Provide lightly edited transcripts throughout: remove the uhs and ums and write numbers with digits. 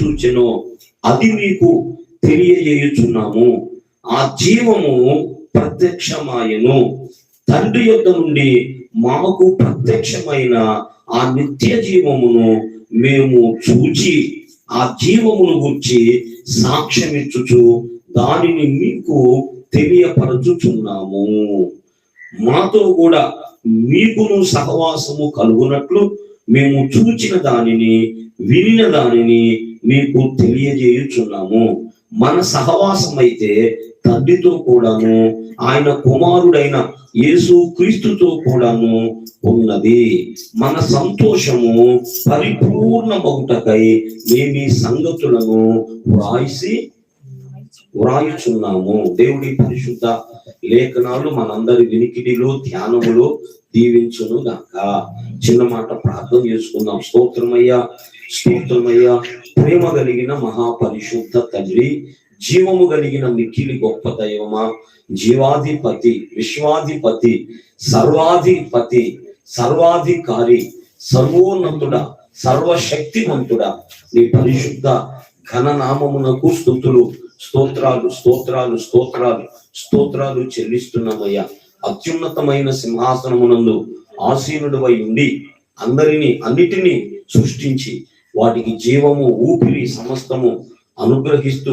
చూచెనో అది మీకు తెలియజేయుచున్నాము. ఆ జీవము ప్రత్యక్షమాయను. తండ్రి యొద్ద నుండి మాకు ప్రత్యక్షమైన ఆ నిత్య జీవమును మేము చూచి ఆ జీవమును గురించి సాక్ష్యమిచ్చుచు దానిని మీకు తెలియపరచుచున్నాము. మాతో కూడా మీకును సహవాసము కలుగునట్లు మేము చూచిన దానిని వినిన దానిని మీకు తెలియజేయుచున్నాము. మన సహవాసం అయితే తండ్రితో కూడాను ఆయన కుమారుడైన యేసు క్రీస్తుతో కూడాను ఉన్నది. మన సంతోషము పరిపూర్ణమగుటకై మేము ఈ సంగతులను వ్రాయుచున్నాము. దేవుడి పరిశుద్ధ లేఖనాలు మనందరి వినికిడిలో ధ్యానములో దీవించును గాక. చిన్న మాట ప్రార్థన చేసుకుందాం. స్తోత్రమయ్యా, స్తోత్రమయ్యా. ప్రేమ కలిగిన మహాపరిశుద్ధ తండ్రి, జీవము కలిగిన మిక్కిలి గొప్ప దైవమా, జీవాధిపతి, విశ్వాధిపతి, సర్వాధిపతి, సర్వాధికారి, సర్వోన్నతుడ, సర్వశక్తివంతుడా, నీ పరిశుద్ధ ఘన నామమునకు స్తుతులు, స్తోత్రాలు, స్తోత్రాలు, స్తోత్రాలు, స్తోత్రాలు చెల్లిస్తున్నామయ్యా. అత్యున్నతమైన సింహాసనమునందు ఆసీనుడివై ఉండి అన్నిటినీ సృష్టించి వాటికి జీవము, ఊపిరి సమస్తము అనుగ్రహిస్తూ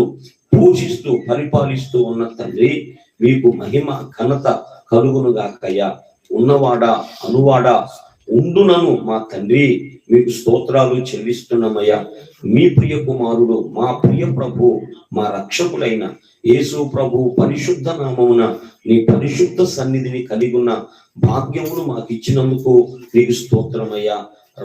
పూజిస్తూ పరిపాలిస్తూ ఉన్న తండ్రి, మీకు మహిమ ఘనత కలుగును గాకయ్యా. ఉన్నవాడా అనువాడా ఉండునను మా తండ్రి, మీకు స్తోత్రాలు చెల్లిస్తున్నామయ్యా. మీ ప్రియ కుమారుడు, మా ప్రియ ప్రభు, మా రక్షకుడైన యేసు ప్రభు పరిశుద్ధ నామమున నీ పరిశుద్ధ సన్నిధిని కలిగి ఉన్న భాగ్యమును మాకు ఇచ్చినందుకు నీకు స్తోత్రమయ్యా.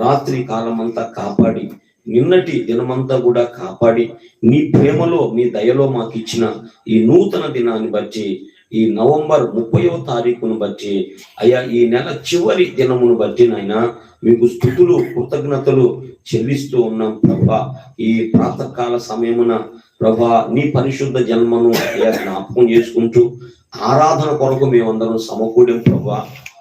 రాత్రి కాలమంతా కాపాడి, నిన్నటి దినమంతా కూడా కాపాడి, నీ ప్రేమలో నీ దయలో మాకు ఇచ్చిన ఈ నూతన దినాన్ని బట్టి, ఈ నవంబర్ 30వ తారీఖును బట్టి అయ్యా, ఈ నెల చివరి దినమును బట్టి నాయనా మీకు స్తుతులు కృతజ్ఞతలు చెల్లిస్తూ ఉన్నాం ప్రభా. ఈ ప్రాతకాల సమయమున ప్రభా నీ పరిశుద్ధ జన్మను అయ్యా జ్ఞాపకం చేసుకుంటూ ఆరాధన కొరకు మేమందరం సమకూడాం ప్రభా.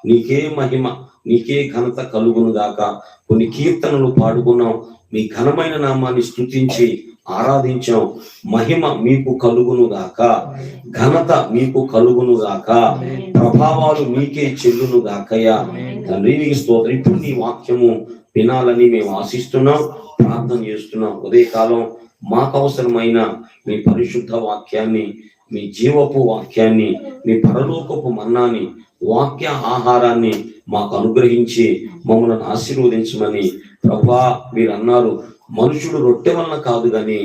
నీకే మహిమ, నీకే ఘనత కలుగును గాక. కొన్ని కీర్తనలు పాడుకున్నాం, మీ ఘనమైన నామాన్ని స్తుతించి ఆరాధించాం. మహిమ మీకు కలుగును గాక, ఘనత మీకు కలుగును గాక, ప్రభావాలు మీకే చెల్లును గాకయ్యా. తండ్రి నీకు స్తోత్రం. ఇప్పుడు నీ వాక్యము వినాలని మేము ఆశిస్తున్నాం, ప్రార్థన చేస్తున్నాం. ఉదయకాలం మాకు అవసరమైన మీ పరిశుద్ధ వాక్యాన్ని, మీ జీవపు వాక్యాన్ని, మీ పరలోకపు మన్నాని, వాక్య ఆహారాన్ని మాకు అనుగ్రహించి మమ్మల్ని ఆశీర్వదించమని ప్రభా మీరు అన్నారు. మనుషుడు రొట్టె వలన కాదు గాని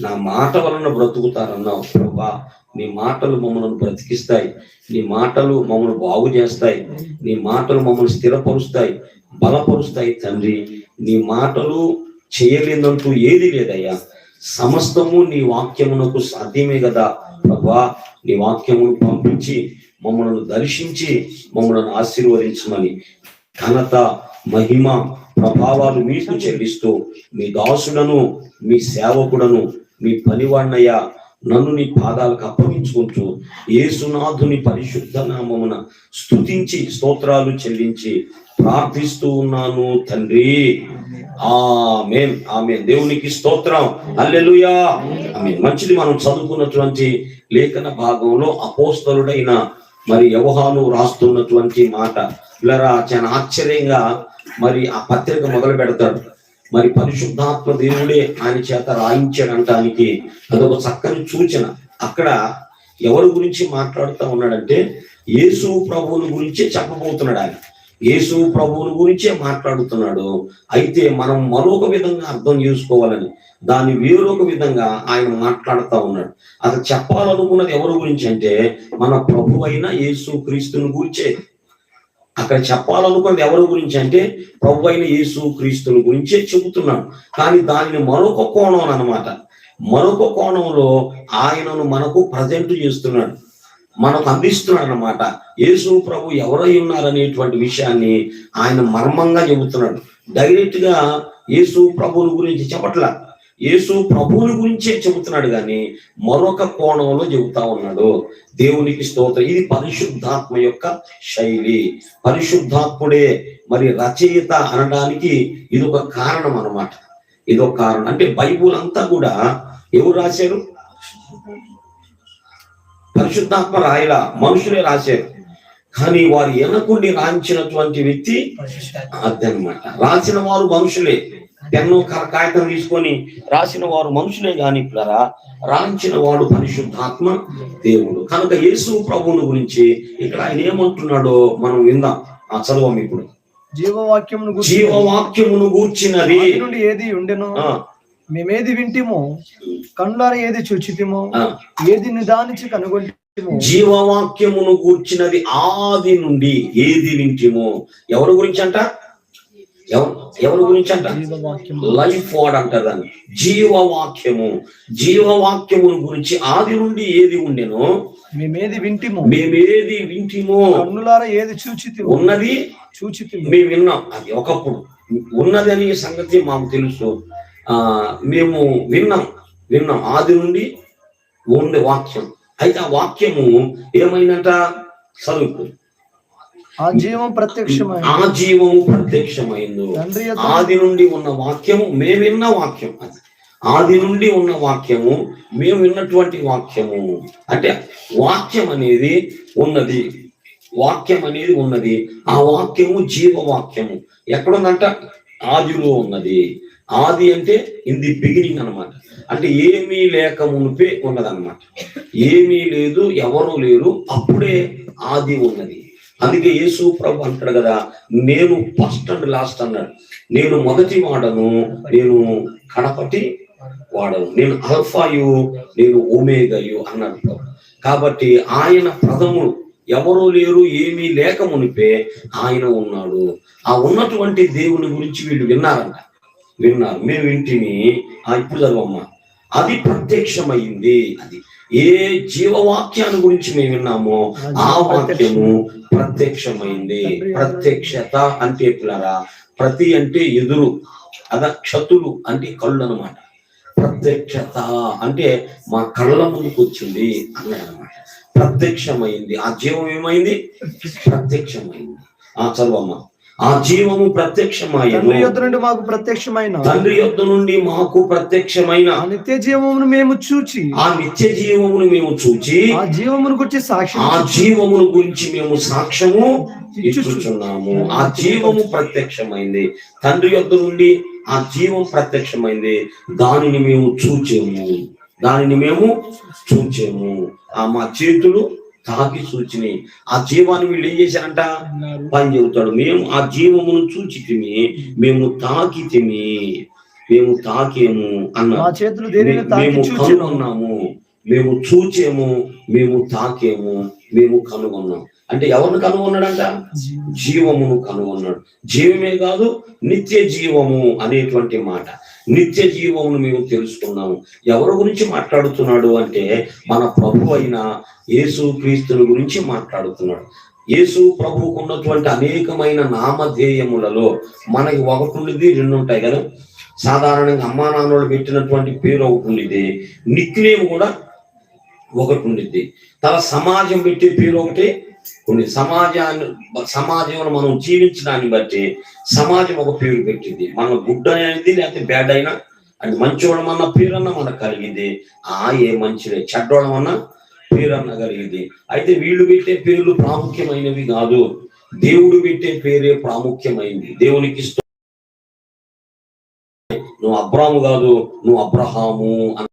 నా మాట వలన బ్రతుకుతారన్నావు ప్రభా. నీ మాటలు మమ్మల్ని బ్రతికిస్తాయి, నీ మాటలు మమ్మల్ని బాగు చేస్తాయి, నీ మాటలు మమ్మల్ని స్థిరపరుస్తాయి, బలపరుస్తాయి తండ్రి. నీ మాటలు చేయలేదంటూ ఏది లేదయ్యా. సమస్తము నీ వాక్యమునకు సాధ్యమే కదా ప్రభా. నీ వాక్యమును పంపించి మమ్మల్ని దర్శించి మమ్మల్ని ఆశీర్వదించమని ఘనత మహిమ ప్రభావాలు మీకు చెల్లిస్తూ మీ దాసుడను, మీ సేవకుడను, మీ పనివాణ్ణయ్యా నన్ను నీ పాదాలకు అప్పగించుకుంటూ యేసునాథుని పరిశుద్ధ నామమున స్తుతించి స్తోత్రాలు చెల్లించి ప్రార్థిస్తూ ఉన్నాను తండ్రి. ఆమేన్, ఆమేన్. దేవునికి స్తోత్రం. హల్లెలూయా, ఆమేన్. మంచిది. మనం చదువుకున్నటువంటి లేఖన భాగంలో అపోస్తలుడైన మరి యోహాను రాస్తున్నటువంటి మాట ఇలా చాలా ఆశ్చర్యంగా మరి ఆ పత్రిక మొదలు పెడతాడు. మరి పరిశుద్ధాత్మ దేవుడే ఆయన చేత రాయించాడంటానికి అదొక చక్కని సూచన. అక్కడ ఎవరి గురించి మాట్లాడుతూ ఉన్నాడంటే యేసు ప్రభువుని గురించే చెప్పబోతున్నాడు. ఆయన యేసు ప్రభువుని గురించే మాట్లాడుతున్నాడు. అయితే మనం మరొక విధంగా అర్థం చేసుకోవాలని దాన్ని వేరొక విధంగా ఆయన మాట్లాడుతూ ఉన్నాడు. అసలు చెప్పాలనుకున్నది ఎవరి గురించి అంటే మన ప్రభు అయిన యేసు క్రీస్తుని గురించే. అక్కడ చెప్పాలనుకున్నది ఎవరి గురించి అంటే ప్రభు అయిన యేసు క్రీస్తుని గురించే చెబుతున్నాడు. కానీ దానిని మరొక కోణం అన్నమాట. మరొక కోణంలో ఆయనను మనకు ప్రజెంట్ చేస్తున్నాడు, మనకు అందిస్తున్నాడు అన్నమాట. యేసు ప్రభు ఎవరై ఉన్నారనేటువంటి విషయాన్ని ఆయన మర్మంగా చెబుతున్నాడు. డైరెక్ట్ గా యేసు ప్రభువుని గురించి చెప్పట్లా, యేసు ప్రభువుని గురించే చెబుతున్నాడు కానీ మరొక కోణంలో చెబుతా ఉన్నాడు. దేవునికి స్తోత్రం. ఇది పరిశుద్ధాత్మ యొక్క శైలి. పరిశుద్ధాత్ముడే మరి రచయిత అనడానికి ఇది ఒక కారణం అన్నమాట. ఇదో కారణం. అంటే బైబుల్ అంతా కూడా ఎవరు రాశారు? పరిశుద్ధాత్మ రాయలా, మనుషులే రాశారు. కానీ వారు ఎనకుండి రాయించినటువంటి వ్యక్తి అదనమాట. రాసిన వారు మనుషులే, పెన్ను కాగితం తీసుకొని రాసిన వారు మనుషులే. కానీ రాయించిన వాడు పరిశుద్ధాత్మ దేవుడు. కనుక యేసు ప్రభువుని గురించి ఇక్కడ ఆయన ఏమంటున్నాడో మనం విందాం. ఆ చదవం ఇప్పుడు. జీవవాక్యమును గూర్చినది ఏది ఉండెను, మేమేది వింటిమో, కన్నులారా ఏది చూచితిమో, ఏది నిదానించి కనుగొంటిమో. జీవవాక్యమును గూర్చినది ఆది నుండి ఏది వింటిమో. ఎవరి గురించి అంట? ఎవరి గురించి అంట? లైఫ్ వర్డ్ అంటారు. జీవవాక్యము, జీవవాక్యమును గురించి ఆది నుండి ఏది ఉండెనో, మేమేది వింటిమో, కన్నులారా ఏది చూచితిమో, ఉన్నది చూచితిమో, మేము విన్నాం. అది ఒకప్పుడు ఉన్నది అనే సంగతి మాకు తెలుసు. మేము విన్నాం ఆది నుండి ఉండే వాక్యం. అయితే ఆ వాక్యము ఏమైందంట? చదువు. ఆ జీవము ప్రత్యక్షమైంది. ఆది నుండి ఉన్న వాక్యము మేము విన్న వాక్యం. అది ఆది నుండి ఉన్న వాక్యము మేము విన్నటువంటి వాక్యము. అంటే వాక్యం అనేది ఉన్నది, వాక్యం అనేది ఉన్నది. ఆ వాక్యము జీవవాక్యము ఎక్కడుందంట? ఆదిలో ఉన్నది. ఆది అంటే ఇన్ ది బిగినింగ్ అనమాట. అంటే ఏమీ లేక మునిపే ఉన్నదన్నమాట. ఏమీ లేదు, ఎవరు లేరు, అప్పుడే ఆది ఉన్నది. అందుకే యేసు ప్రభు అంటాడు కదా, నేను ఫస్ట్ అండ్ లాస్ట్ అన్నాడు. నేను మొదటి వాడను, నేను కడపటి వాడను, నేను అల్ఫాయు, నేను ఓమేగయు అన్నాడు. కాబట్టి ఆయన ప్రథముడు, ఎవరూ లేరు, ఏమీ లేక మునిపే ఆయన ఉన్నాడు. ఆ ఉన్నటువంటి దేవుని గురించి వీళ్ళు విన్నారు. మేము వింటిని. ఇప్పుడు చదవమ్మా. అది ప్రత్యక్షమైంది. అది ఏ జీవవాక్యాన్ని గురించి మేము విన్నామో ఆ వాక్యము ప్రత్యక్షమైంది. ప్రత్యక్షత అంటే పిల్లరా, ప్రతి అంటే ఎదురు, క్షతులు అంటే కళ్ళు అనమాట. ప్రత్యక్షత అంటే మా కళ్ళ ముందుకు వచ్చింది అన్నమాట. ప్రత్యక్షమైంది. ఆ జీవం ఏమైంది? ప్రత్యక్షమైంది. చదవమ్మా. ఆ జీవము ప్రత్యక్షమైన తండ్రి యొద్ద నుండి మాకు ప్రత్యక్షమైన, తండ్రి యొద్ద నుండి మాకు ప్రత్యక్షమైన నిత్య జీవమును మేము చూచి, ఆ నిత్య జీవమును మేము చూచి, ఆ జీవమును గురించి సాక్ష్యం, ఆ జీవమును గురించి మేము సాక్ష్యము ఇచ్చుచున్నాము. ఆ జీవము ప్రత్యక్షమైంది. తండ్రి యొద్ద నుండి ఆ జీవం ప్రత్యక్షమైంది. దానిని మేము చూచేము. మా చేతులు తాకి చూచిని. ఆ జీవాన్ని వీళ్ళు ఏం చేశారంట? పని చెబుతాడు. మేము ఆ జీవమును చూచితిమి, మేము తాకేము అన్నారు. మేము కనుగొన్నాము, మేము చూచేము, మేము తాకేము, మేము కనుగొన్నాం. అంటే ఎవరిని కనుగొన్నాడంట? జీవమును కనుగొన్నాడు. జీవమే కాదు, నిత్య జీవము అనేటువంటి మాట. నిత్య జీవమును మేము తెలుసుకున్నాము. ఎవరి గురించి మాట్లాడుతున్నాడు అంటే మన ప్రభు అయిన యేసు క్రీస్తుని గురించి మాట్లాడుతున్నాడు. యేసు ప్రభువుకు ఉన్నటువంటి అనేకమైన నామధేయములలో మనకి ఒకటి ఉండేది, రెండు ఉంటాయి కదా. సాధారణంగా అమ్మా నాన్నలు పెట్టినటువంటి పేరు ఒకటి ఉండేది, నిక్నేమ్ కూడా ఒకటి ఉండిద్ది. తన సమాజం పెట్టే పేరు ఒకటి ఉంది. సమాజంలో మనం జీవించడాన్ని బట్టి సమాజం ఒక పేరు పెట్టింది. మన గుడ్ అనేది లేకపోతే బ్యాడ్ అయినా, అది మంచోడమన్న పేరన్నా మనకు కలిగింది. ఏ మంచిదే, చెడ్డోడమన్నా పేరన్నా కలిగింది. అయితే వీళ్ళు పెట్టే పేర్లు ప్రాముఖ్యమైనవి కాదు, దేవుడు పెట్టే పేరే ప్రాముఖ్యమైంది. దేవునికి ఇష్టం. నువ్వు అబ్రాము కాదు, నువ్వు అబ్రహాము అన్న.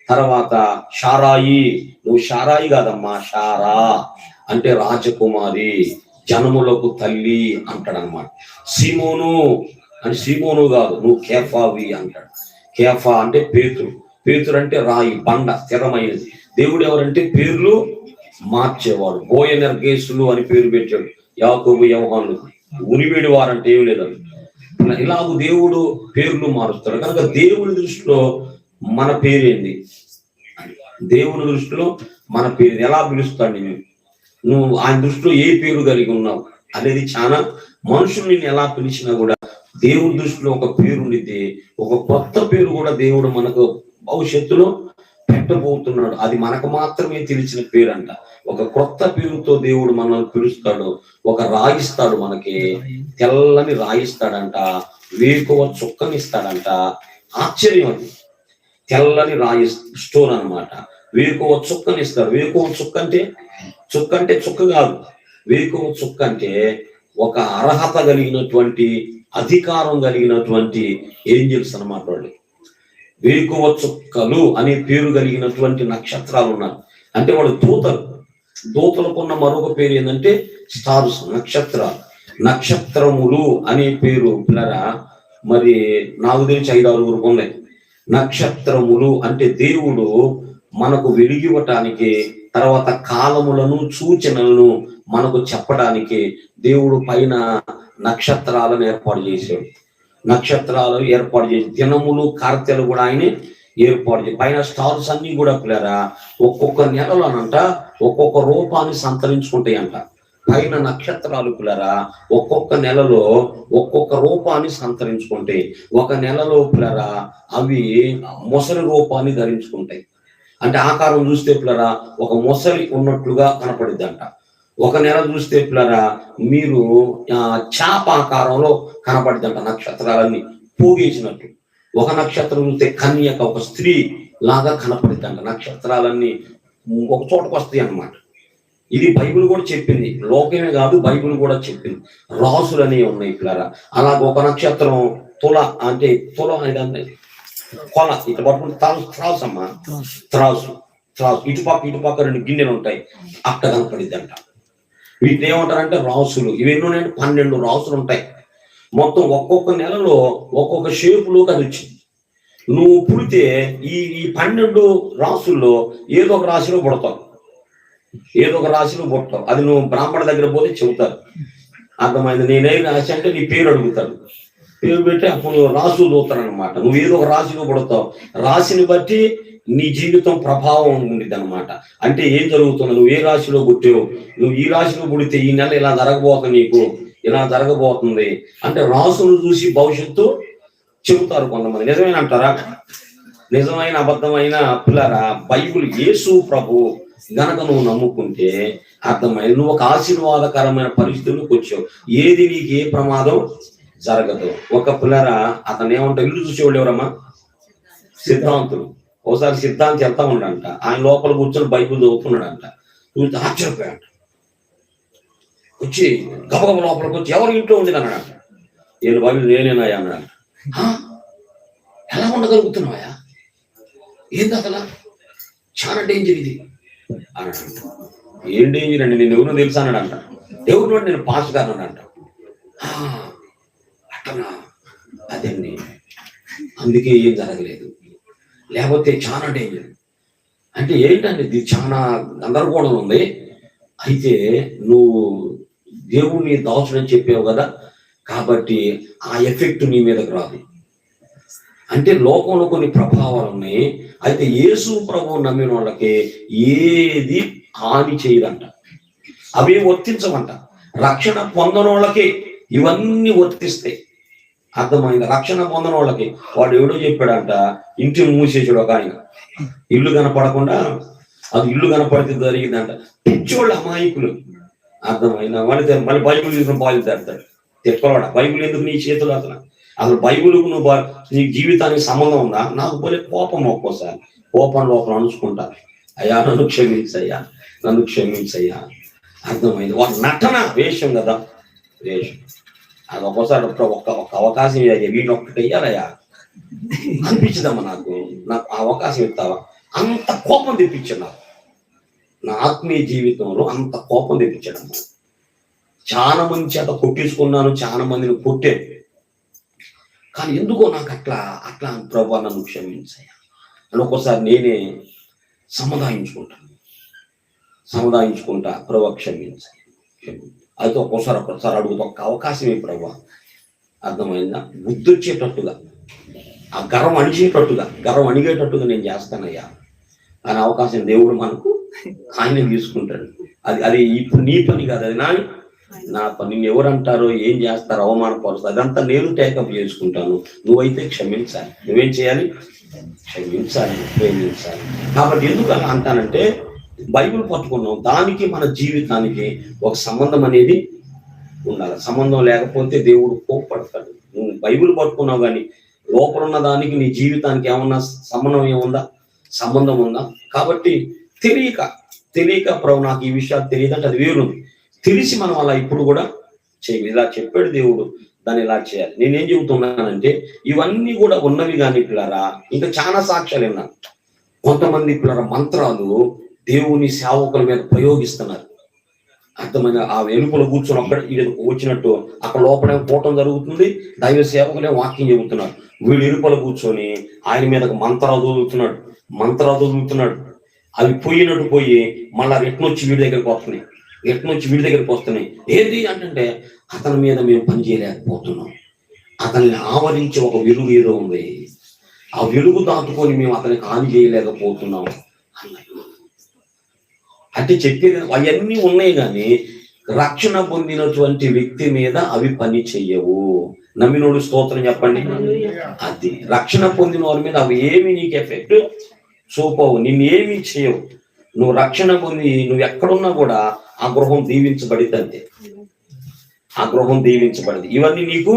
తర్వాత షారాయి, నువ్వు షారాయి కాదమ్మా, షారా అంటే రాజకుమారి, జనములకు తల్లి అంటాడు అనమాట. సీమోను అంటే సీమోను కాదు, నువ్వు కేఫావి అంటాడు. కేఫా అంటే పేతురు అంటే రాయి, బండ, స్థిరమైనది. దేవుడు ఎవరంటే పేర్లు మార్చేవాడు. బోయనర్గేసులు అని పేరు పెట్టాడు యాకోబు యోహాను. ఉనివేడి వారంటే ఏం లేదు. ఇలాగ దేవుడు పేర్లు మారుస్తాడు. కనుక దేవుని దృష్టిలో మన పేరేంది? దేవుని దృష్టిలో మన పేరు ఎలా పిలుస్తాడు? నువ్వు ఆయన దృష్టిలో ఏ పేరు కలిగి ఉన్నావు అనేది చాలా. మనుషులు నిన్ను ఎలా పిలిచినా కూడా దేవుడి దృష్టిలో ఒక పేరు ఉండితే, ఒక కొత్త పేరు కూడా దేవుడు మనకు భవిష్యత్తులో పెట్టబోతున్నాడు. అది మనకు మాత్రమే తెలిసిన పేరు అంట. ఒక కొత్త పేరుతో దేవుడు మనల్ని పిలుస్తాడు. ఒక రాయిస్తాడు, మనకి తెల్లని రాయిస్తాడంట, వేకువ చుక్కనిస్తాడంట. ఆశ్చర్యం అది. తెల్లని రాయి స్టోన్ అన్నమాట. వేకువ చుక్కని ఇస్తారు. వేకువ చుక్క అంటే చుక్క కాదు. వేకువ చుక్క అంటే ఒక అర్హత కలిగినటువంటి, అధికారం కలిగినటువంటి ఏంజల్స్ అన్నమాట వాళ్ళు. వేకువ చుక్కలు అనే పేరు కలిగినటువంటి నక్షత్రాలు ఉన్నారు. అంటే వాళ్ళు దూతలకున్న మరొక పేరు ఏంటంటే స్టార్స్, నక్షత్రములు అనే పేరు పిల్లరా. మరి నాకు తెలిసి 5-6 ఉన్నాయి. నక్షత్రములు అంటే దేవుడు మనకు వెలిగివ్వటానికి, తర్వాత కాలములను సూచనలను మనకు చెప్పడానికి దేవుడు పైన నక్షత్రాలను ఏర్పాటు చేశాడు. దినములు కార్తెలు కూడా ఆయన ఏర్పాటు చేసి పైన స్టార్స్ అన్ని కూడా పిల్లరా ఒక్కొక్క నెలలోనంట ఒక్కొక్క రూపాన్ని సంతరించుకుంటాయి అంట. పైన నక్షత్రాలు పిల్లరా ఒక్కొక్క నెలలో ఒక్కొక్క రూపాన్ని సంతరించుకుంటాయి. ఒక నెలలో పిల్లరా అవి మొసలి రూపాన్ని ధరించుకుంటాయి. అంటే ఆకారం చూస్తే పిల్లరా ఒక మొసలి ఉన్నట్లుగా కనపడిద్దంట. ఒక నెల చూస్తే పిల్లరా మీరు చాప ఆకారంలో కనపడిద్దంట. నక్షత్రాలన్నీ పోగేసినట్టు. ఒక నక్షత్రం చూస్తే కన్యక, ఒక స్త్రీ లాగా కనపడిద్దంట. నక్షత్రాలన్నీ ఒక చోటకు వస్తాయి అన్నమాట. ఇది బైబిల్ కూడా చెప్పింది. లోకమే కాదు, బైబిల్ కూడా చెప్పింది. రాసులు అనేవి ఉన్నాయి పిల్లరా. అలాగ ఒక నక్షత్రం తుల అంటే కొల ఇట్లా పట్టుకుంటే త్రాసు అమ్మా, త్రాసు ఇటుపక్క 2 గిన్నెలు ఉంటాయి, అట్ట కనపడిద్దంట. వీటిని ఏమంటారంటే రాసులు. ఇవేమో 12 రాసులు ఉంటాయి. మొత్తం ఒక్కొక్క నెలలో ఒక్కొక్క షేపులోకి అది వచ్చింది. నువ్వు పుడితే ఈ 12 రాసుల్లో ఏదో ఒక రాశిలో పుడతావు. అది నువ్వు బ్రాహ్మణ దగ్గర పోతే చెబుతారు. అర్థమైంది. నేనే రాశి అంటే నీ పేరు అడుగుతాడు. పేరు పెట్టి అప్పుడు రాసులు చూస్తారనమాట. నువ్వు ఏదో ఒక రాశిలో పుడతావు. రాశిని బట్టి నీ జీవితం ప్రభావం ఉండిద్ది అనమాట. అంటే ఏం జరుగుతుంది, నువ్వు ఏ రాశిలో పుట్టావు, నువ్వు ఈ రాశిలో పుడితే ఈ నెల ఇలా జరగబోతుంది, నీకు ఇలా జరగబోతుంది అంటే రాసులు చూసి భవిష్యత్తు చెబుతారు కొంతమంది. నిజమైన అంటారా? నిజమైన అబద్ధమైన పిల్లరా బైబిల్ యేసు ప్రభు గనక నువ్వు నమ్ముకుంటే అర్థమైంది. నువ్వు ఒక ఆశీర్వాదకరమైన పరిస్థితుల్లోకి వచ్చావు. ఏది నీకు ఏ ప్రమాదం జరగదు. ఒక పిల్లరా అతను ఏమంటారు, ఇల్లు చూసేవాళ్ళు ఎవరమ్మా? సిద్ధాంతులు. ఒకసారి సిద్ధాంతి వెళ్తా ఉన్నాడంట. ఆయన లోపల కూర్చొని బైబిల్ చదువుతున్నాడంట. చూస్తే ఆశ్చర్యపోయాడు. వచ్చి గబగబ లోపలికి వచ్చి ఎవరి ఇంట్లో ఉంది అన్నాడంట. నేను బైబిల్ నేనేనాయా అన్నాడంట. ఎలా ఉండగలుగుతున్నావా? ఏంది అసలు? చాలా డేంజర్ ఇది అన్నాడంట. ఏం డేంజర్ అండి? నేను ఎవరు తెలుసా అన్నాడంట. ఎవరు? నేను పాస్ గారు అన్నాడంట. అట్టనా? అదండి, అందుకే ఏం జరగలేదు, లేకపోతే చాలా డేంజర్. అంటే ఏంటంటే ఇది చాలా గందరగోళం ఉంది. అయితే నువ్వు దేవుణ్ణి దాచుడని చెప్పావు కదా, కాబట్టి ఆ ఎఫెక్ట్ నీ మీదకి రాదు. అంటే లోకంలో కొన్ని ప్రభావాలు ఉన్నాయి. అయితే యేసు ప్రభువు నమ్మిన వాళ్ళకి ఏది హాని చేయదంట, అవి వర్తించమంట. రక్షణ పొందని వాళ్ళకి ఇవన్నీ వర్తిస్తాయి. అర్థమైంది? రక్షణ పొందని వాళ్ళకి వాడు ఎవడో చెప్పాడంట, ఇంటిని మూసేసాడు ఒక ఆయన. ఇల్లు కనపడకుండా, అది ఇల్లు కనపడితే జరిగిందంట. పిచ్చోళ్ళు, అమాయకులు. అర్థమైందా? మళ్ళీ బైబుల్ తీసుకుని బాగా తెడతాడు. తెచ్చుకోవాడా? బైబుల్ ఎందుకు నీ చేతులు? అసలు బైబుల్కు నువ్వు నీ జీవితానికి సంబంధం ఉందా? నాకు పోలే కోపం, ఒక్కోసారి కోపం లోపల అనుకుంటా, అయ్యా నన్ను క్షమించయ్యా, నన్ను క్షమించయ్యా. అర్థమైంది? ఒక నటన, వేషం కదా, వేషం. అది ఒక్కోసారి ఒక అవకాశం వీడిని ఒక్కటి వెయ్యాలయ్యా అనిపించదమ్మా. నాకు ఆ అవకాశం ఇస్తావా? అంత కోపం తెప్పించాడు నాకు. నా ఆత్మీయ జీవితంలో అంత కోపం తెప్పించాడమ్మా. చాలా మంది చేత కొట్టించుకున్నాను, చాలా మందిని కొట్టాను. కానీ ఎందుకో నాకు అట్లా ప్రభు నన్ను క్షమించయ్యా అని ఒక్కోసారి నేనే సముదాయించుకుంటా ప్రభు క్షమించయ్యా. అయితే ఒక్కోసారి అడుగుతా, ఒక అవకాశం ఏ ప్రభు? అర్థమైందా? బుద్ధి వచ్చేటట్టుగా, ఆ గర్వం అణిగేటట్టుగా నేను చేస్తానయ్యా అని అవకాశం దేవుడు మనకు ఆయన తీసుకుంటాడు. అది ఇప్పుడు నీ పని కాదు, అది నా పని. నిన్ను ఎవరంటారో, ఏం చేస్తారో, అవమానపరుస్తారు, అదంతా నేను టేకప్ చేసుకుంటాను. నువ్వైతే క్షమించాలి. నువ్వేం చేయాలి? క్షమించాలి, ప్రేమించాలి. కాబట్టి ఎందుకు అలా అంటానంటే, బైబిల్ పట్టుకున్నాం, దానికి మన జీవితానికి ఒక సంబంధం అనేది ఉండాలి. సంబంధం లేకపోతే దేవుడు కోప్పడతాడు. నువ్వు బైబిల్ పట్టుకున్నావు కానీ లోపల ఉన్న దానికి నీ జీవితానికి ఏమన్నా సంబంధం ఉందా? కాబట్టి తెలియక ప్రభు నాకు ఈ విషయాలు తెలియదంటే అది వేరు. తెలిసి మనం అలా ఇప్పుడు కూడా చేయాలి. ఇలా చెప్పాడు దేవుడు, దాన్ని ఇలా చేయాలి. నేనేం చెబుతున్నానంటే ఇవన్నీ కూడా ఉన్నవి కానీ పిల్లరా, ఇంకా చాలా సాక్ష్యాలు విన్నాను. కొంతమంది పిల్లల మంత్రాలు దేవుని సేవకుల మీద ప్రయోగిస్తున్నారు. అర్థమైన ఆ వెలుపల కూర్చొని అక్కడ వచ్చినట్టు అక్కడ లోపల పోవటం జరుగుతుంది. దైవ సేవకులే వాక్యం చెబుతున్నారు. వీడు ఇరుపల కూర్చొని ఆయన మీద మంత్రాలు చదువుతున్నాడు. అవి పోయినట్టు పోయి మళ్ళా రెట్నొచ్చి వీడి దగ్గరికి వస్తున్నాయి. ఏది అంటే అతని మీద మేము పని చేయలేకపోతున్నాం. అతన్ని ఆవరించి ఒక వెలుగు ఏదో ఉంది, ఆ వెలుగు దాటుకొని మేము అతనికి హాని చేయలేకపోతున్నాం అన్నట్టు. అంటే చెప్పేది అవన్నీ ఉన్నాయి కానీ రక్షణ పొందినటువంటి వ్యక్తి మీద అవి పని చెయ్యవు. నమ్మినోడు స్తోత్రం చెప్పండి. అది రక్షణ పొందిన వారి మీద అవి ఏమి నీకు ఎఫెక్ట్ చూపవు, నిన్నేమి చేయవు. నువ్వు రక్షణ పొంది నువ్వు ఎక్కడున్నా కూడా ఆ గృహం దీవించబడితే అంతే. ఆ గృహం దీవించబడింది. ఇవన్నీ నీకు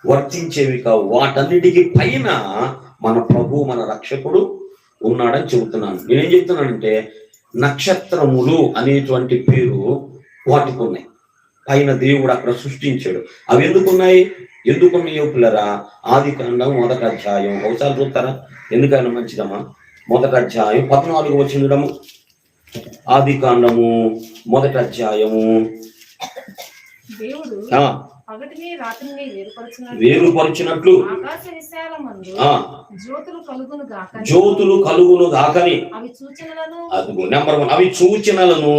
వర్తించేవి కావు. వాటన్నిటికీ పైన మన ప్రభు మన రక్షకుడు ఉన్నాడని చెబుతున్నాను. నేనేం చెప్తున్నానంటే నక్షత్రములు అనేటువంటి పేరు వాటికి ఉన్నాయి. పైన దేవుడు అక్కడ సృష్టించాడు. అవి ఎందుకున్నాయో పిల్లరా, ఆదికాండం 1వ అధ్యాయం ఒకసారి చూస్తారా? ఎందుకైనా మంచిదమ్మా. 1వ అధ్యాయం 14వ వచనము. ఆదికాండము 1వ అధ్యాయము. వేరుపరచినట్లు జ్యోతులు కలుగును గాకని. అదిగో నెంబర్ 1, అవి సూచనలను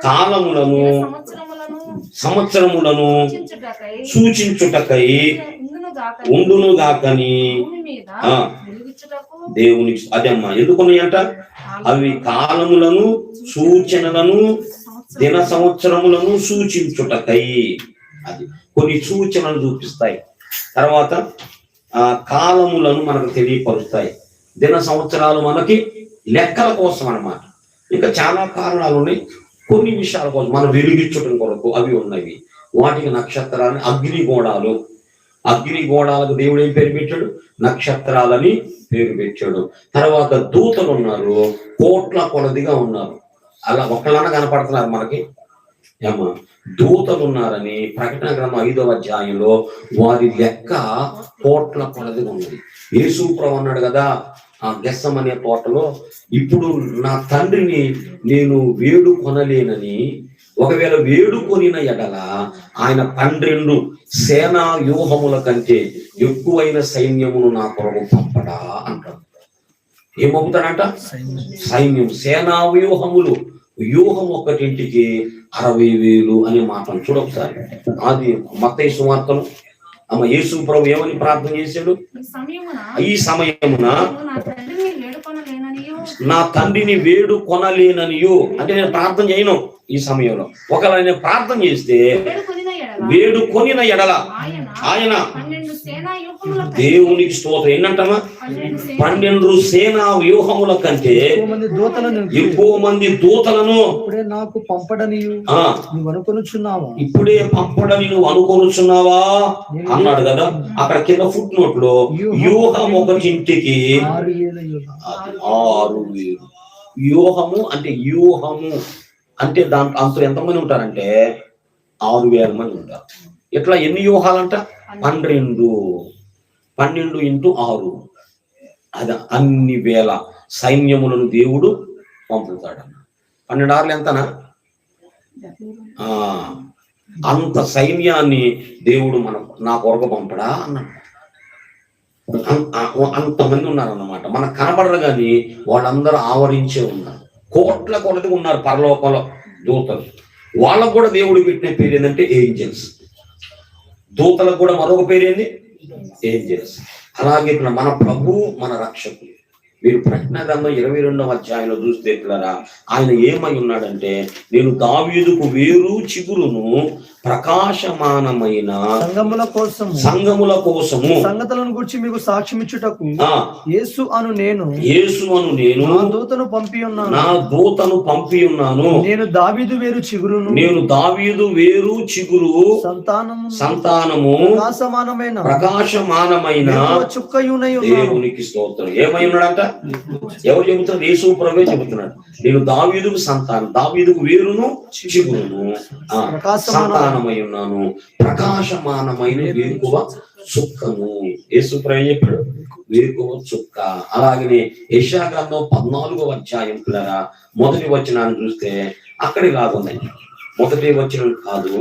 కాలములను సంవత్సరములను సూచించుటకై ఉండును గాకని దేవునికి. అదమ్మా ఎందుకున్నాయంట? అవి కాలములను సూచనలను దిన సంవత్సరములను సూచించుటకై. అది కొన్ని సూచనలు చూపిస్తాయి. తర్వాత కాలములను మనకు తెలియపరుస్తాయి. దిన సంవత్సరాలు మనకి లెక్కల కోసం అన్నమాట. ఇంకా చాలా కారణాలు ఉన్నాయి. కొన్ని విషయాల కోసం మనం వెలిగించడం కొరకు అవి ఉన్నవి. వాటికి నక్షత్రాలని అగ్నిగోళాలకు దేవుడు ఏం పేరు పెట్టాడు? నక్షత్రాలని పేరు పెట్టాడు. తర్వాత దూతలు ఉన్నారు, కోట్ల కొలదిగా ఉన్నారు. అలా ఒకళ్ళన్నా కనపడుతున్నారు మనకి. ఏమా దూతలు ఉన్నారని ప్రకటన గ్రంథం 5వ అధ్యాయంలో వారి లెక్క కోట్ల కొలదిగా ఉన్నది. యేసు ప్రభువు అన్నాడు కదా ఆ గెస్సమనే తోటలో, ఇప్పుడు నా తండ్రిని నేను వేడుకొనలేనని, ఒకవేళ వేడుకొనిన ఎడల ఆయన 12 సేనా వ్యూహముల కంటే ఎక్కువైన సైన్యమును నా కొరకు పంపడా అంటాడు. ఏమవుతాడంట? సైన్యం, సేనా వ్యూహములు. వ్యూహం ఒక్కటింటికి 60,000 అనే మాటలు చూడొకసారి. అది మత్తయి సువార్తలు. అమ్మ యేసు ప్రభు ఏమని ప్రార్థన చేశాడు? ఈ సమయమున నా తండ్రిని వేడుకొనలేననియు. అంటే నేను ప్రార్థన చేయను ఈ సమయంలో. ఒకవేళ నేను ప్రార్థన చేస్తే వేడుకొనిన ఎడల ఆయన దేవునికి స్తోత్రం. ఏంటంటమా? 12 సేనా వ్యూహముల కంటే ఎక్కువ మంది దూతలను నాకు పంపడని ఇప్పుడే పంపడని నువ్వు అనుకొనుచున్నావా అన్నాడు కదా. అక్కడ కింద ఫుట్ నోట్ లో వ్యూహం ఒకటింటికి 6,000. వ్యూహము అంటే దాంట్లో అంతలో ఎంతమంది ఉంటారంటే 6,000 మంది ఉంటారు. ఇట్లా ఎన్ని వ్యూహాలంట? 12 × 6. అది అన్ని వేల సైన్యములను దేవుడు పంపుతాడన్న. 12 6 ఎంతనా? అంత సైన్యాన్ని దేవుడు నా కొరకు పంపడా అన్నాడు. అంతమంది ఉన్నారన్నమాట. మనకు కనబడరు కానీ వాళ్ళందరూ ఆవరించే ఉన్నారు. కోట్ల కొలది ఉన్నారు పరలోకంలో దూతలు. వాళ్ళకు కూడా దేవుడు పెట్టిన పేరు ఏంటంటే ఏంజల్స్. దూతలకు కూడా మరొక పేరు ఏంది? ఏంజల్స్. అలాగే మన ప్రభు మన రక్షకులు మీరు ప్రకటన గ్రంథం 22వ అధ్యాయంలో చూస్తే ఆయన ఏమై ఉన్నాడంటే, నేను దావీదుకు వేరు చిగురును, ప్రకాశమానమైన సంఘముల కోసము సంగతులను గురించి మీకు సాక్ష్యం ఇచ్చుటకు యేసు అను నేను నా దూతను పంపి ఉన్నాను. నేను దావీదు వేరు చిగురు సంతానము ప్రకాశమానమైన దేవునికి స్తోత్రం. ఏమై ఉన్నాడంట? ఎవరు చెబుతున్నారు? యేసు ప్రభువే చెబుతున్నాడు. నేను దావీదుకు సంతానం, దావీదుకు వేరును చిగురును, సంతానమై ఉన్నాను, ప్రకాశమానమైన వేకువ చుక్కను. యేసు ప్రభు చెప్పాడు, వేకువ చుక్క. అలాగనే యెషయా గ్రంథం 14వ అధ్యాయం మొదటి వచనాన్ని చూస్తే అక్కడి లాగున్నాయి. మొదటి వచనం కాదు,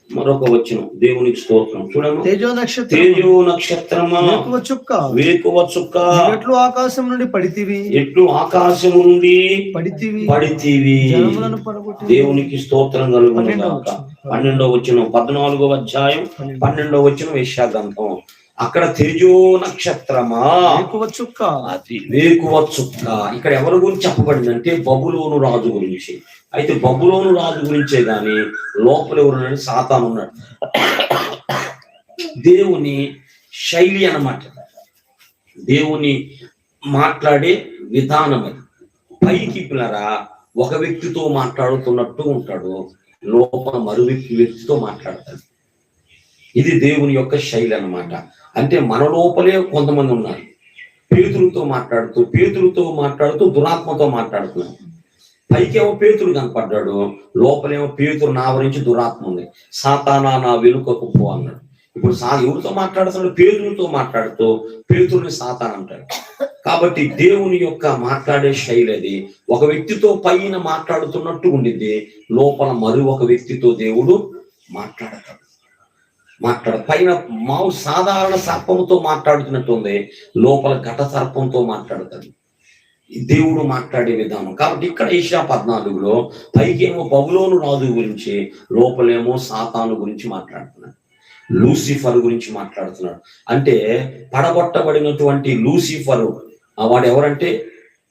మరొక వచనం. దేవునికి స్తోత్రం. చూడండి, తేజో నక్షత్రమా వేకువ చుక్క, ఎట్లు ఆకాశం నుండి పడితివి. దేవునికి స్తోత్రం కలుగును గాక. 12వ వచనం, 14వ అధ్యాయం 12వ వచనం యెషయా గ్రంథం. అక్కడ తేజో నక్షత్రమా వేకువ చుక్క. ఇక్కడ ఎవరి గురించి చెప్పబడిందంటే బబులోను రాజు గురించి. అయితే బబులోను రాజు గురించే గాని లోపల ఎవరున్నాడు? సాతాను ఉన్నాడు. దేవుని శైలి అన్నమాట, దేవుని మాట్లాడే విధానం అది. పైకి పిల్లరా ఒక వ్యక్తితో మాట్లాడుతున్నట్టు ఉంటాడు, లోపల మరో వ్యక్తితో మాట్లాడతాడు. ఇది దేవుని యొక్క శైలి అన్నమాట. అంటే మన లోపలే కొంతమంది ఉన్నారు, పేతురుతో మాట్లాడుతూ దురాత్మతో మాట్లాడుతున్నారు. పైకేమో పేతురు కనపడ్డాడు, లోపలేమో పేతురు ఆవరించి దురాత్మ ఉంది. సాతానా నా వెనుకకు పో అన్నాడు. ఇప్పుడు ఎవరితో మాట్లాడుతున్నాడు? పేతురుతో మాట్లాడుతూ పేతురుని సాతాన్ అంటాడు. కాబట్టి దేవుని యొక్క మాట్లాడే శైలి అది. ఒక వ్యక్తితో పైన మాట్లాడుతున్నట్టు ఉండిద్ది, లోపల మరో ఒక వ్యక్తితో దేవుడు మాట్లాడతాడు. పైన సాధారణ సర్పంతో మాట్లాడుతున్నట్టు ఉంది, లోపల ఘట సర్పంతో మాట్లాడతాడు. దేవుడు మాట్లాడే విధానం. కాబట్టి ఇక్కడ యెషయా 14లో పైకేమో బబులోను రాజు గురించి, లోపలేమో సాతాను గురించి మాట్లాడుతున్నాడు, లూసిఫర్ గురించి మాట్లాడుతున్నాడు. అంటే పడగొట్టబడినటువంటి లూసిఫరు వాడు ఎవరంటే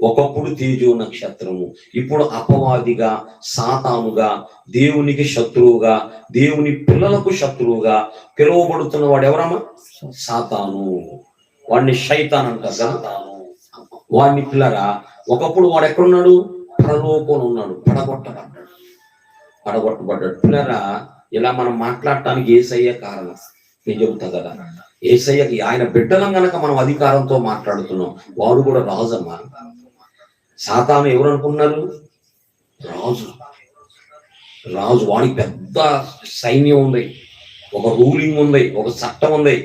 ఒకప్పుడు తేజో నక్షత్రము, ఇప్పుడు అపవాదిగా, సాతానుగా, దేవునికి శత్రువుగా, దేవుని పిల్లలకు శత్రువుగా పిలువబడుతున్న వాడు ఎవరమ్మా? సాతాను. వాడిని శైతాన్ అంటారు కదా. వాడిని పిల్లరా ఒకప్పుడు వాడు ఎక్కడున్నాడు? పరలోకంలో ఉన్నాడు, పడగొట్టబడ్డాడు. పిల్లరా ఇలా మనం మాట్లాడటానికి యేసయ్య కారణం. నేను చెబుతా కదా, యేసయ్యకి ఆయన బిడ్డలం గనక మనం అధికారంతో మాట్లాడుతున్నాం. వాడు కూడా రాజమ్మా. సాతాను ఎవరు అనుకున్నారు? రాజు. వాడికి పెద్ద సైన్యం ఉంది, ఒక రూలింగ్ ఉంది, ఒక చట్టం ఉంది.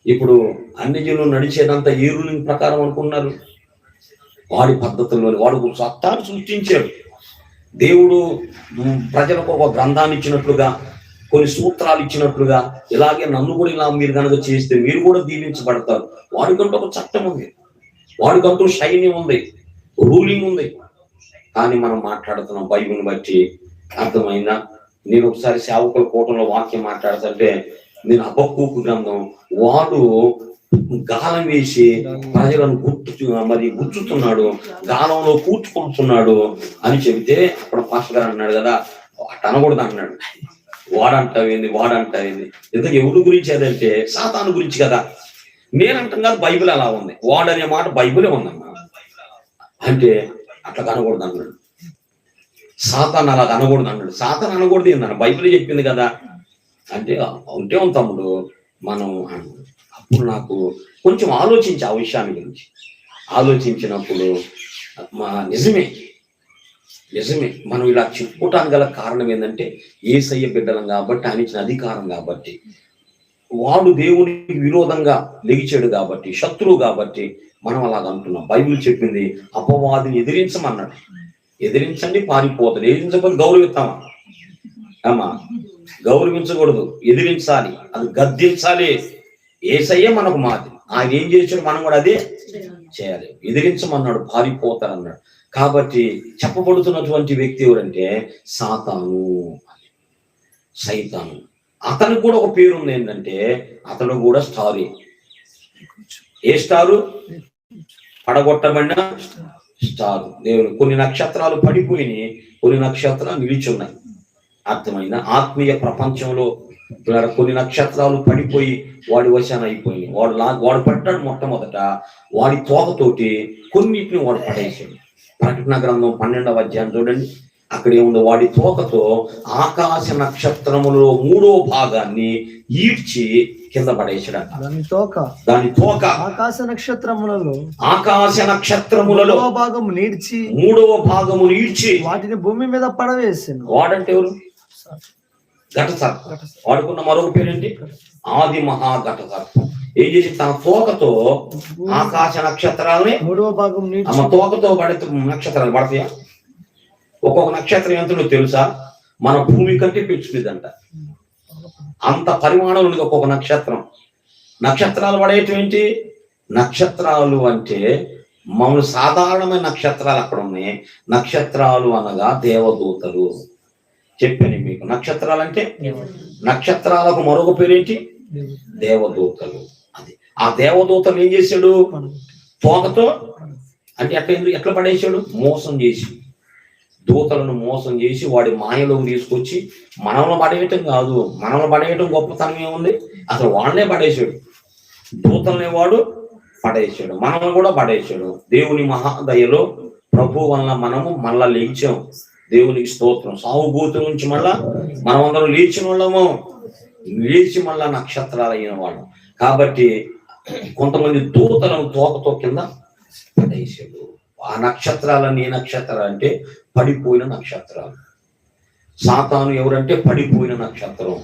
ఇప్పుడు అన్ని జనులు నడిచేదంతా ఏ రూలింగ్ ప్రకారం అనుకున్నారు? వాడి పద్ధతుల్లోని వాడు చట్టాలు సృష్టించాడు. దేవుడు ప్రజలకు ఒక గ్రంథాన్ని ఇచ్చినట్లుగా, కొన్ని సూత్రాలు ఇచ్చినట్లుగా, ఇలాగే నన్ను కూడా ఇలా మీరు కనుక చేస్తే మీరు కూడా దీవించబడతారు. వాడికంటూ ఒక చట్టం ఉంది, వాడికంటూ సైన్యం ఉంది, రూలింగ్ ఉంది. కానీ మనం మాట్లాడుతున్నాం బైబిల్ని బట్టి. అర్థమైందా? నేను ఒకసారి సేవకుల కూటంలో వాక్యం మాట్లాడుతుంటే, నేను హబక్కూకు గ్రంథం, వాడు గాలం వేసి ప్రజలను గుచ్చుతున్నాడు, గాలంలో కూర్చుకుంటున్నాడు అని చెబితే అక్కడ పాస్టర్ గారు అన్నాడు కదా, అట్ట అనకూడదు అన్నాడు. వాడంటావేంది ఇంతకు ఎవరి గురించి అదంటే సాతాను గురించి కదా. నేనంటాం కాదు, బైబిల్ అలా ఉంది. వాడనే మాట బైబిలే ఉందమ్మా. అంటే అట్లా కనకూడదు అన్నాడు. సాతాన్ అలా అనకూడదు అన్నాడు. సాతాన్ అనకూడదు ఏందన్న, బైబిల్ చెప్పింది కదా అంటే. ఉంటే తమ్ముడు మనం. అప్పుడు నాకు కొంచెం ఆలోచించి ఆ విషయాన్ని గురించి ఆలోచించినప్పుడు నిజమే మనం ఇలా చెప్పుకోవటానికి గల కారణం ఏంటంటే యేసయ్య బిడ్డలం కాబట్టి, ఆయన ఇచ్చిన అధికారం కాబట్టి. వాడు దేవునికి విరోధంగా లెగిచాడు కాబట్టి, శత్రువు కాబట్టి మనం అలాగ అంటున్నాం. బైబిల్ చెప్పింది అపవాదిని ఎదిరించమన్నాడు. ఎదిరించండి పారిపోతాడు. ఎదిరించకపోతే గౌరవిస్తామా? అమ్మా, గౌరవించకూడదు, ఎదిరించాలి, అది గద్దించాలి. యేసయ్య మనకు మాది. ఆయన ఏం చేసాడు మనం కూడా అదే చేయాలి. ఎదిరించమన్నాడు, పారిపోతారు అన్నాడు. కాబట్టి చెప్పబడుతున్నటువంటి వ్యక్తి ఎవరంటే సాతాను, సైతాను. అతనికి కూడా ఒక పేరు ఉంది, ఏంటంటే అతను కూడా స్టారే. ఏ స్టారు? పడగొట్టబడిన స్టార్. దేవుని కొన్ని నక్షత్రాలు పడిపోయినాయి, కొన్ని నక్షత్రాలు నిలిచున్నాయి. అర్థమైన ఆత్మీయ ప్రపంచంలో కొన్ని నక్షత్రాలు పడిపోయి వాడి వశాన అయిపోయింది. వాడు పడ్డాడు మొట్టమొదట, వాడి తోకతోటి కొన్నిటిని వాడు పడేసాడు. ప్రకటన గ్రంథం 12వ అధ్యాయం చూడండి, అక్కడ ఏముందో, వాడి తోకతో ఆకాశ నక్షత్రములో 3వ భాగాన్ని ఈడ్చి కింద పడేసాడు. దాని తోక ఆకాశ నక్షత్రములలో 3వ భాగము ఈడ్చి వాటిని భూమి మీద పడవేసాను. వాడంటే ఎవరు? ఘటసర్పం. వాడుకున్న మరొక పేరేంటి? ఆది మహాఘటసర్పం. ఏం చేసి తన తోకతో ఆకాశ నక్షత్రాలని 3వ భాగం తోకతో పడితే నక్షత్రాలు పడతాయా? ఒక్కొక్క నక్షత్రం ఎంతలో తెలుసా? మన భూమి కంటే పెంచుతుందంట. అంత పరిమాణం ఉంది ఒక్కొక్క నక్షత్రం. నక్షత్రాలు పడేయటం ఏంటి? నక్షత్రాలు అంటే మామూలు సాధారణమైన నక్షత్రాలు అక్కడ ఉన్నాయి. నక్షత్రాలు అనగా దేవదూతలు. చెప్పాను మీకు, నక్షత్రాలు అంటే నక్షత్రాలకు మరొక పేరేంటి? దేవదూతలు. అది ఆ దేవదూతలు ఏం చేశాడు? తోకతో అంటే ఎట్లా పడేశాడు? మోసం చేసి, దూతలను మోసం చేసి వాడి మాయలోకి తీసుకొచ్చి మనల్ని పడేయటం కాదు. మనల్ని పడేయటం గొప్పతనం ఏముంది? అసలు వాళ్ళనే పడేశాడు. దూతలనే వాడు పడేశాడు, మనల్ని కూడా పడేశాడు. దేవుని మహాదయలో ప్రభు వల్ల మనము మళ్ళా లేచాం. దేవునికి స్తోత్రం. సాగుబూతు నుంచి మళ్ళా మనమందరం లేచిన వాళ్ళము, లేచి మళ్ళా నక్షత్రాలు అయిన వాళ్ళం. కాబట్టి కొంతమంది దూతలను తోకతో కింద పడేశాడు. ఆ నక్షత్రాలన్నీ ఏ నక్షత్రాలు అంటే పడిపోయిన నక్షత్రాలు. సాతాను ఎవరంటే పడిపోయిన నక్షత్రం.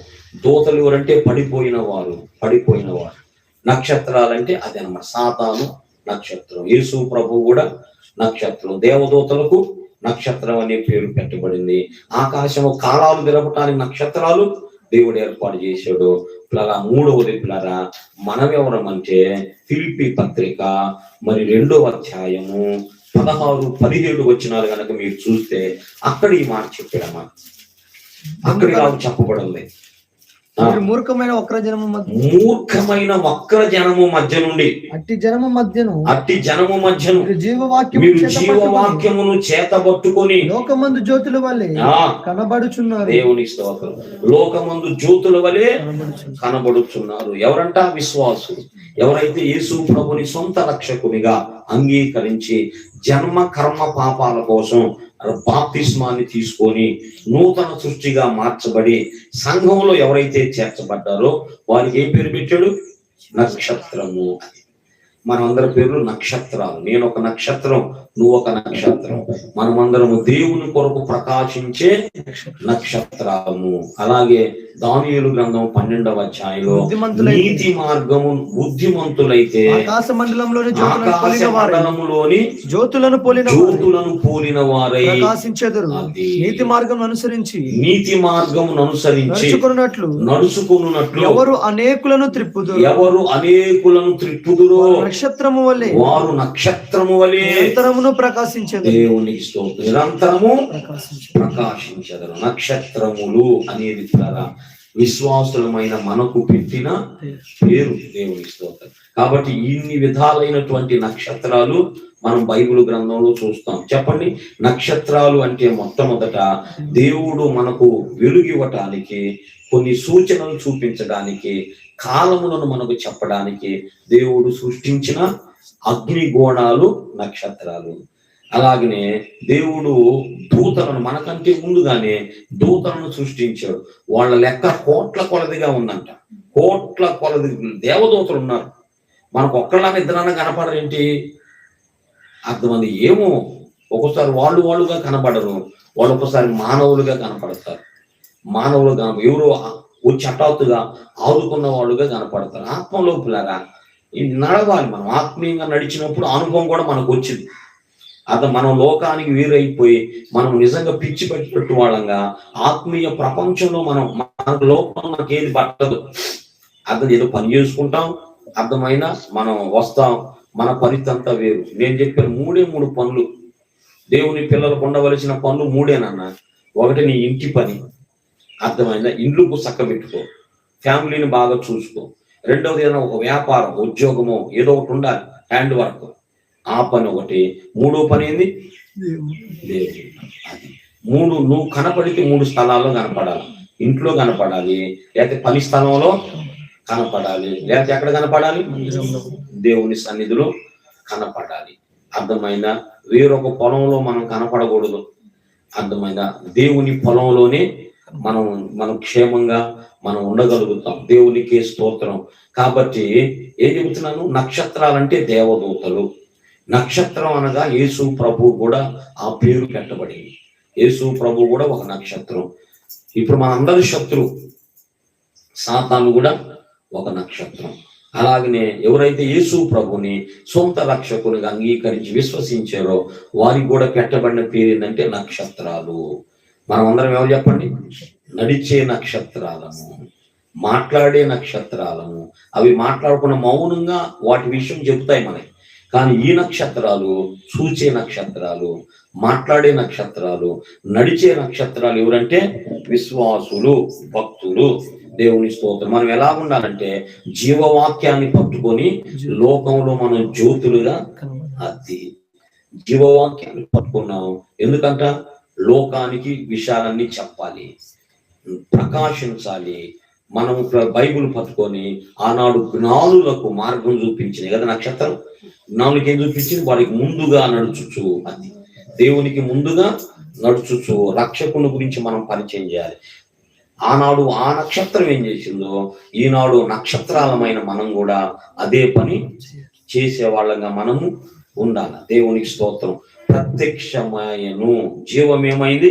దూతలు ఎవరంటే పడిపోయిన వారు. నక్షత్రాలంటే అదే అన్నమాట. సాతాను నక్షత్రం, యేసు ప్రభు కూడా నక్షత్రం. దేవదూతలకు నక్షత్రం అనే పేరు పెట్టబడింది. ఆకాశము కాలాలు తెలపటానికి నక్షత్రాలు దేవుడు ఏర్పాటు చేశాడు. పిల్లరా, 3వది పిల్లరా, మనం ఎవరమంటే ఫిలిప్పీ పత్రిక 2వ అధ్యాయము 16-17 వచనాలు కనుక మీరు చూస్తే అక్కడ ఈ మాట చెప్పాడమ్మా. అక్కడ నాకు చెప్పబడింది, మూర్ఖమైన వక్ర జనము మధ్య నుండి అట్టి జనము మధ్యను జీవవాక్యమును చేతబట్టుకొని లోకమందు జ్యోతుల వలె కనబడుచున్నారు. దేవుని స్తోత్రం. లోకమందు జ్యోతుల వలె కనబడుచున్నారు. ఎవరంట? విశ్వాసులు. ఎవరైతే యేసు ప్రభుని సొంత రక్షకునిగా అంగీకరించి జన్మ కర్మ పాపాల కోసం బాప్తిస్మాన్ని తీసుకొని నూతన సృష్టిగా మార్చబడి సంఘంలో ఎవరైతే చేర్చబడ్డారో వారికి ఏం పేరు పెట్టాడు? నక్షత్రము. మనందరి పేర్లు నక్షత్రాలు. నేను ఒక నక్షత్రం, నువ్వు ఒక నక్షత్రం. మనమందరము దేవుని కొరకు ప్రకాశించే నక్షత్రాము. అలాగే దానియేలు గ్రంథం 12వ అధ్యాయంలో నీతి మార్గము బుద్ధిమంతులైతే ఆకాశ మండలంలోని జ్యోతులను పోలిన వారై ప్రకాశించెదరు. నీతి మార్గం అనుసరించి నడుచుకున్నట్లు ఎవరు అనేకులను త్రిప్పుదురో నక్షత్రము వలె వారు నక్షత్రము వలె నిరంతరమును ప్రకాశించెదరు. దేవునికి స్తోత్రం. నిరంతరము ప్రకాశించెదరు. నక్షత్రములు అనేది విశ్వాసులమైన మనకు పెట్టిన పేరు. దేవునికి స్తోత్రం. కాబట్టి ఇన్ని విధాలైనటువంటి నక్షత్రాలు మనం బైబిల్ గ్రంథంలో చూస్తాం. చెప్పండి, నక్షత్రాలు అంటే మొట్టమొదట దేవుడు మనకు వెలుగివ్వటానికి, కొన్ని సూచనలు చూపించడానికి, కాలములను మనకు చెప్పడానికి దేవుడు సృష్టించిన అగ్నిగోళాలు నక్షత్రాలు. అలాగనే దేవుడు దూతలను మనకంటే ముందుగానే దూతలను సృష్టించాడు. వాళ్ళ లెక్క కోట్ల కొలదిగా ఉందంట. కోట్ల కొలది దేవదూతలు ఉన్నారు. మనకు ఒక్కళ్ళ ఇద్దరన్నా కనపడరేంటి? అర్థమంది ఏమో. ఒక్కోసారి వాళ్ళుగా కనపడరు, వాళ్ళు ఒక్కోసారి మానవులుగా కనపడతారు. మానవులుగా ఎవరో వచ్చి హఠాత్తుగా ఆదుకున్న వాళ్ళుగా కనపడతారు. ఆత్మలో పిల్లరా నడవాలి. మనం ఆత్మీయంగా నడిచినప్పుడు అనుభవం కూడా మనకు వచ్చింది. అది మనం లోకానికి వేరైపోయి మనం నిజంగా పిచ్చి పెట్టు వాళ్ళంగా ఆత్మీయ ప్రపంచంలో మన లోకం మనకి ఏది పట్టదు. అర్థం ఏదో పని చేసుకుంటాం, అర్థమైన మనం వస్తాం, మన పరిస్థితి అంతా వేరు. నేను చెప్పిన 3 పనులు, దేవుని పిల్లలకు ఉండవలసిన పనులు 3 ఒకటి నీ ఇంటి పని, అర్థమైందా? ఇండ్లకు చక్కబెట్టుకో, ఫ్యామిలీని బాగా చూసుకో. రెండవది ఏదైనా ఒక వ్యాపారం, ఉద్యోగమో ఏదో ఒకటి ఉండాలి, హ్యాండ్ వర్క్. ఆ పని ఒకటి. మూడో పని ఏంది? దేవుడు. అది మూడు. నువ్వు కనపడితే 3 స్థలాల్లో కనపడాలి. ఇంట్లో కనపడాలి, లేకపోతే పని స్థలంలో కనపడాలి, లేకపోతే ఎక్కడ కనపడాలి? దేవుని సన్నిధిలో కనపడాలి. అర్థమైన? వేరొక పొలంలో మనం కనపడకూడదు. అర్థమైన? దేవుని పొలంలోనే మనం క్షేమంగా మనం ఉండగలుగుతాం. దేవునికి స్తోత్రం. కాబట్టి ఏం చెబుతున్నాను? నక్షత్రాలంటే దేవదూతలు. నక్షత్రం అనగా యేసు ప్రభు కూడా ఆ పేరు పెట్టబడింది. యేసు ప్రభు కూడా ఒక నక్షత్రం. ఇప్పుడు మనందరి శత్రు సాతాను కూడా ఒక నక్షత్రం. అలాగనే ఎవరైతే యేసు ప్రభుని సొంత రక్షకునిగా అంగీకరించి విశ్వసించారో వారికి కూడా పెట్టబడిన పేరు ఏంటంటే నక్షత్రాలు. మనం అందరం ఎవరు చెప్పండి? నడిచే నక్షత్రాలము, మాట్లాడే నక్షత్రాలము. అవి మాట్లాడుకున్న మౌనంగా వాటి విషయం చెబుతాయి మనకి. కానీ ఈ నక్షత్రాలు చూచే నక్షత్రాలు, మాట్లాడే నక్షత్రాలు, నడిచే నక్షత్రాలు ఎవరంటే విశ్వాసులు, భక్తులు. దేవుని స్తోత్రం. మనం ఎలా ఉండాలంటే జీవవాక్యాన్ని పట్టుకొని లోకంలో మనం జ్యోతులుగా, అది జీవవాక్యాన్ని పట్టుకున్నాం. ఎందుకంట? లోకానికి విషయాలన్నీ చెప్పాలి, ప్రకాశించాలి. మనం బైబిల్ పట్టుకొని ఆనాడు జ్ఞానులకు మార్గం చూపించింది కదా నక్షత్రం. జ్ఞానులకి ఏం చూపించింది? వారికి ముందుగా నడుచుచు, అది దేవునికి ముందుగా నడుచుచు రక్షకుని గురించి మనం పరిచయం చేయాలి. ఆనాడు ఆ నక్షత్రం ఏం చేసిందో ఈనాడు నక్షత్రాలమైన మనం కూడా అదే పని చేసే వాళ్ళంగా మనము ఉండాలి. దేవునికి స్తోత్రం. ప్రత్యక్షమాయను. జీవం ఏమైంది?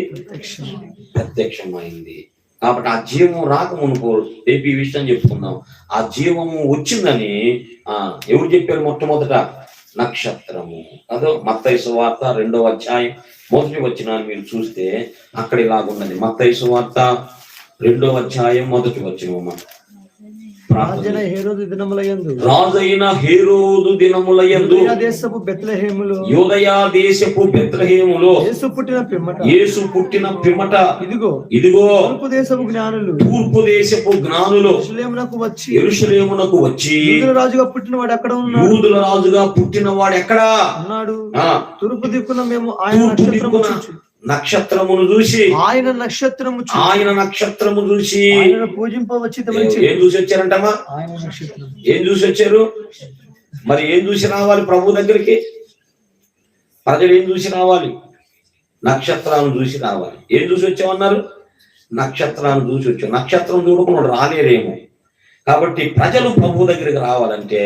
ప్రత్యక్షమైంది. కాబట్టి ఆ జీవం రాకమునుకో రేపు ఈ విషయం చెప్పుకుందాం. ఆ జీవము వచ్చిందని ఎవరు చెప్పారు? మొట్టమొదట నక్షత్రము. అదో మత్తయి సువార్త 2వ అధ్యాయం 1వ వచనాన్ని మీరు చూస్తే అక్కడ ఇలాగున్నది. మత్తయి సువార్త 2వ అధ్యాయం 1వ వచనం. రాజైన హేరోదు దినములయందు యూదయ దేశపు బెత్లెహేములో యేసు పుట్టిన పిమ్మట ఇదిగో తూర్పు దేశపు జ్ఞానులు యెరూషలేమునకు వచ్చి యూదుల రాజుగా పుట్టిన వాడు ఎక్కడ ఉన్నాడు? తూర్పు దిక్కున మేము నక్షత్రమును చూసి ఆయన నక్షత్రము చూసి పూజింపవచ్చి ఏం చూసి వచ్చారంటమ్మా? ఏం చూసి వచ్చారు? మరి ఏం చూసి రావాలి ప్రభు దగ్గరికి? ప్రజలు ఏం చూసి రావాలి? నక్షత్రాలను చూసి రావాలి. ఏం చూసి వచ్చామన్నారు? నక్షత్రాలను చూసి వచ్చాం. నక్షత్రం చూడకుండా రాలేరేమో. కాబట్టి ప్రజలు ప్రభు దగ్గరికి రావాలంటే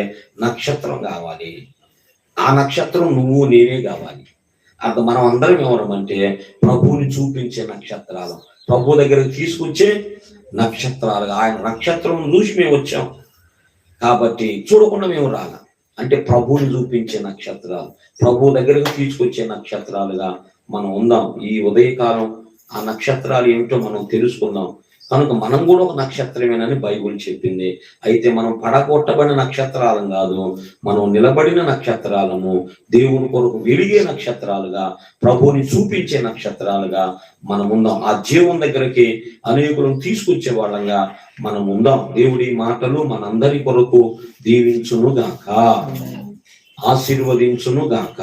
నక్షత్రం కావాలి. ఆ నక్షత్రం నువ్వు నేనే కావాలి. అది మనం అందరం ఏమన్నామంటే ప్రభువుని చూపించే నక్షత్రాలు, ప్రభు దగ్గరకు తీసుకొచ్చే నక్షత్రాలుగా. ఆయన నక్షత్రం చూసి మేము వచ్చాం కాబట్టి చూడకుండా మేము రాగా. అంటే ప్రభువుని చూపించే నక్షత్రాలు, ప్రభు దగ్గరకు తీసుకొచ్చే నక్షత్రాలుగా మనం ఉందాం. ఈ ఉదయకాలం ఆ నక్షత్రాలు ఏమిటో మనం తెలుసుకుందాం. కనుక మనం కూడా ఒక నక్షత్రమేనని బైబుల్ చెప్పింది. అయితే మనం పడగొట్టబడిన నక్షత్రాలం కాదు, మనం నిలబడిన నక్షత్రాలము, దేవుని కొరకు వెలిగే నక్షత్రాలుగా, ప్రభువుని చూపించే నక్షత్రాలుగా మనం ఉందాం. ఆ జీవం దగ్గరికి అనేకులను తీసుకొచ్చే వాళ్ళంగా మనం ఉందాం. దేవుడి మాటలు మనందరి కొరకు దీవించును గాక, ఆశీర్వదించును గాక.